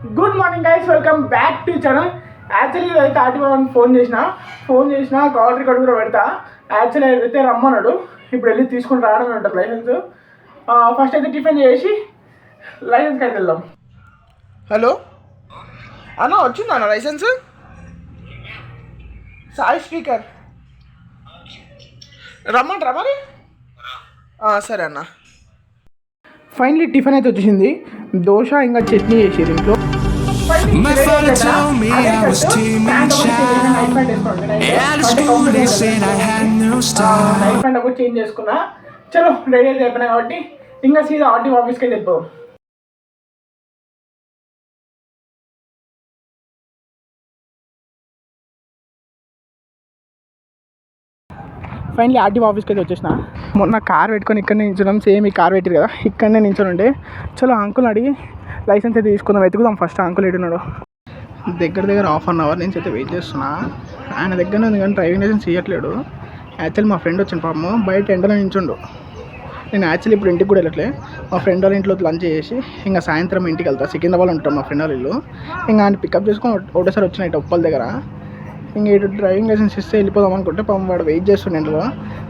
Good morning guys, welcome back to channel. Actually అయితే RTO phone చేసిన call record కూడా పెడతా. యాక్చువల్లీ అయితే రమ్మన్నాడు, ఇప్పుడు వెళ్ళి తీసుకుని రావడమే ఉంటుంది లైసెన్స్. ఫస్ట్ అయితే టిఫిన్ చేసి లైసెన్స్కి అయితే వెళ్దాం. హలో అన్న, వచ్చిందా అన్న లైసెన్స్? సాయి స్పీకర్ రమ్మంటారా మరి? సరే అన్న. ఫైనలీ టిఫిన్ అయితే వచ్చేసింది. దోశ ఇంకా చట్నీ చేసేది ఇంట్లో. My father told me I was timid child, and at school they said I had no style. Night pant ఒకటి చేంజ్ చేసుకున్నా. చలో రెడీ అయితే అయిపోయినా కాబట్టి ఇంకా సీదా ఆర్టీఓ ఆఫీస్కి అయితే వెళ్ళిపోయాం. ఫైనలీ ఆర్టీఓ ఆఫీస్కి అయితే వచ్చేసిన. మొన్న కార్ పెట్టుకొని ఇక్కడనే నించున్నాం, సేమ్ ఈ కార్ పెట్టారు కదా, ఇక్కడనే నించొని ఉండే. చలో అంకుల్ అడిగి లైసెన్స్ అయితే తీసుకుందాం, వెతుకుదాం ఫస్ట్ అంకుల్ ఎడున్నాడు. దగ్గర ½ అన్ అవర్ నుంచి అయితే వెయిట్ చేస్తున్నా. ఆయన దగ్గరనే ఉంది కానీ డ్రైవింగ్ లైసెన్స్ ఇవ్వట్లేడు. యాక్చువల్లీ మా ఫ్రెండ్ వచ్చిన పాపము బయట ఎండలో నించుండు. నేను యాక్చువల్లీ ఇప్పుడు ఇంటికి కూడా వెళ్ళట్లే, మా ఫ్రెండ్ వాళ్ళ ఇంట్లో లంచ్ చేసి ఇంకా సాయంత్రం ఇంటికి వెళ్తా. సికింద్రాబాద్ ఉంటాం మా ఫ్రెండ్ వాళ్ళ ఇల్లు. ఇంకా ఆయన పికప్ చేసుకొని ఒకటేసారి వచ్చిన ఇటు ఉప్పల్ దగ్గర. ఇంక ఇటు డ్రైవింగ్ లైసెన్స్ ఇస్తే వెళ్ళిపోదాం అనుకుంటే పాపం వాడు వెయిట్ చేస్తుండే ఇంట్లో.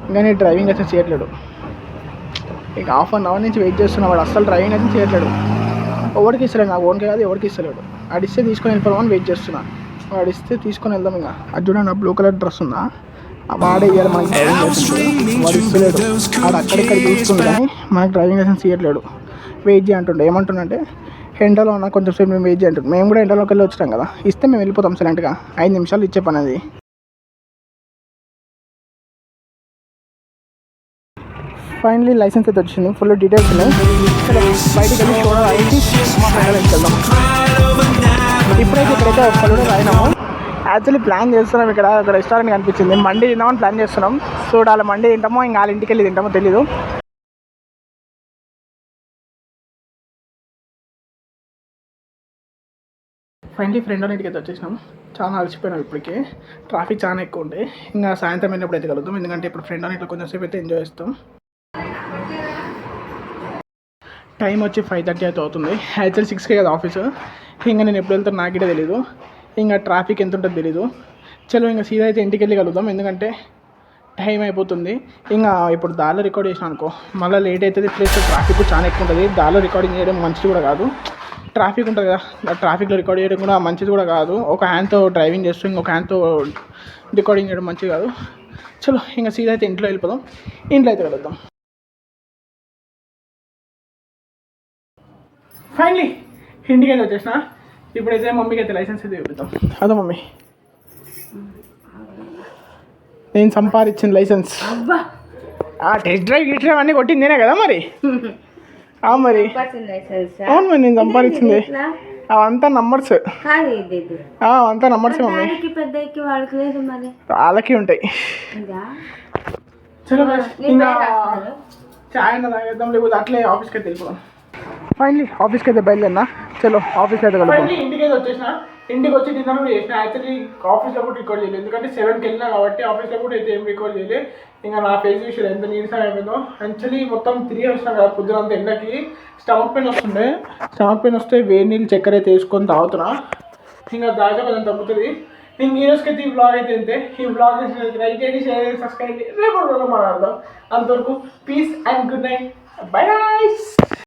ఇంకా నేను డ్రైవింగ్ లైసెన్స్ చేయట్లేడు. ఇక ½ అన్ అవర్ నుంచి వెయిట్ చేస్తున్నా, వాడు అస్సలు డ్రైవింగ్ లైసెన్స్ చేయట్లేడు. ఎవరికి ఇస్తలేడు, నాకు ఓన్కే కాదు ఎవరికి ఇస్తలేడు. ఆడిస్తే తీసుకొని వెళ్ళిపోదామని వెయిట్ చేస్తున్నా. వాడు ఇస్తే తీసుకొని వెళ్దాం. ఇంకా అది చూడండి, నా బ్లూ కలర్ డ్రెస్ ఉందా, వాడే ఇవ్వాలి మనకి డ్రైవింగ్ లైసెన్స్. వాడు ఇస్తలేడు, వాడు అక్కడిక్కడ చూస్తుంది కానీ మనకు డ్రైవింగ్ లైసెన్స్ ఇవ్వట్లేడు. వెయిట్ చేయంటుండే. ఏమంటుండే, ఎండలో ఉన్నా కొంచెం సేపు మేము వెయిట్ చేయంటుండే. మేము కూడా ఎండలోకి వెళ్ళి వచ్చినాం కదా, ఇస్తే మేము వెళ్ళిపోతాం సైలెంట్గా. 5 నిమిషాలు ఇచ్చే పని అది. ఫైనలీ లైసెన్స్ అయితే వచ్చింది, ఫుల్ డీటెయిల్స్ ఉన్నాయి. బయటికి వెళ్ళి చూడాలి, మా ఫ్రెండ్ వెళ్దాం. ఇప్పుడైతే ఇక్కడైతే ఒక్కళ్ళు రాయినాము. యాక్చువల్లీ ప్లాన్ చేస్తున్నాం, ఇక్కడ ఒక రెస్టారెంట్ కనిపించింది, మండి తిందామని ప్లాన్ చేస్తున్నాం. చూడాలి మండి తింటామో ఇంకా వాళ్ళ ఇంటికి వెళ్ళి తింటామో తెలీదు. ఫైనలీ ఫ్రెండ్ వాళ్ళ ఇంటికి అయితే వచ్చేసినాం. చాలా అలసిపోయినాం ఇప్పటికే, ట్రాఫిక్ చాలా ఎక్కువ ఉండే. ఇంకా సాయంత్రం వెళ్ళినప్పుడు అయితే కలుగుతాం, ఎందుకంటే ఇప్పుడు ఫ్రెండ్ వాళ్ళ ఇంట్లో కొంచెం సేపు అయితే ఎంజాయ్ చేస్తాం. టైం వచ్చి 5:30 అయితే అవుతుంది. యాక్చువల్లీ 6కే కదా ఆఫీసు. ఇంకా నేను ఎప్పుడు వెళ్తాను నాకైతే తెలీదు, ఇంకా ట్రాఫిక్ ఎంత ఉంటుందో తెలీదు. చలో ఇంకా సీదా అయితే ఇంటికి వెళ్ళి కలుగుతాం, ఎందుకంటే టైం అయిపోతుంది. ఇంకా ఇప్పుడు దారిలో రికార్డ్ చేసినా అనుకో మళ్ళీ లేట్ అవుతుంది, ప్లస్ ట్రాఫిక్ చాలా ఎక్కువ ఉంటుంది. దారిలో రికార్డింగ్ చేయడం మంచిది కూడా కాదు, ట్రాఫిక్ ఉంటుంది కదా, ట్రాఫిక్లో రికార్డ్ చేయడం కూడా మంచిది కూడా కాదు. ఒక హ్యాండ్తో డ్రైవింగ్ చేస్తూ ఇంకొక హ్యాండ్తో రికార్డింగ్ చేయడం మంచిది కాదు. చలో ఇంకా సీదా అయితే ఇంట్లో వెళ్ళిపోదాం, ఇంట్లో అయితే కలుద్దాం. ఫైనలీ ఇంటికి అయితే వచ్చేసిన. ఇప్పుడైతే మమ్మీకి అయితే లైసెన్స్ అయితే చూపిద్దాం. అదో మమ్మీ, నేను సంపాదించిన లైసెన్స్. టెస్ట్ డ్రైవ్ అన్నీ కొట్టింది నేనే కదా మరి. మరి అవును మరి, నేను సంపాదించింది అవంతా నంబర్స్, అవంతా నంబర్స్ మమ్మీ, వాళ్ళకి ఉంటాయి. చలో ఇంకా చాయ్ అన్న తాగేద్దాం, లేకపోతే అట్లే ఆఫీస్కి అయితే వెళ్ళిపోదాం. ఫైనలీ ఆఫీస్కి అయితే బయలుదేరినా. చలో ఆఫీస్కి అయితే కలుగుతాం. ఇంటికి అయితే వచ్చేసిన. ఇంటికి వచ్చి డిన్నర్ కూడా చేసిన. యాక్చువల్లీ ఆఫీస్లో కూడా రికార్డ్ చేయలేదు, ఎందుకంటే 7కి వెళ్ళినా కాబట్టి ఆఫీస్లో కూడా అయితే ఏం రికార్డ్ చేయలేదు. ఇంకా నా ఫేస్ విషయం ఎంత నీరసం అయిపోయిందో. యాక్చువల్లీ మొత్తం 3 వచ్చినా కదా పొద్దునంత ఎండకి స్టమక్ పెయిన్ వస్తుండే. స్టమక్ పెయిన్ వస్తే వేడి నీళ్ళు చక్కెర అయితే వేసుకొని తాగుతున్నా. ఇంకా తాగితే కొంచెం తగ్గుతుంది. ఇంక ఈ రోజుకైతే ఈ బ్లాగ్ అయితే అంతే. ఈ బ్లాగ్ లైక్ చేయండి, షేర్ చేయండి, సబ్స్క్రైబ్ చేయండి. రేపు మాట్లాడదాం. అంతవరకు peace and good night, bye guys.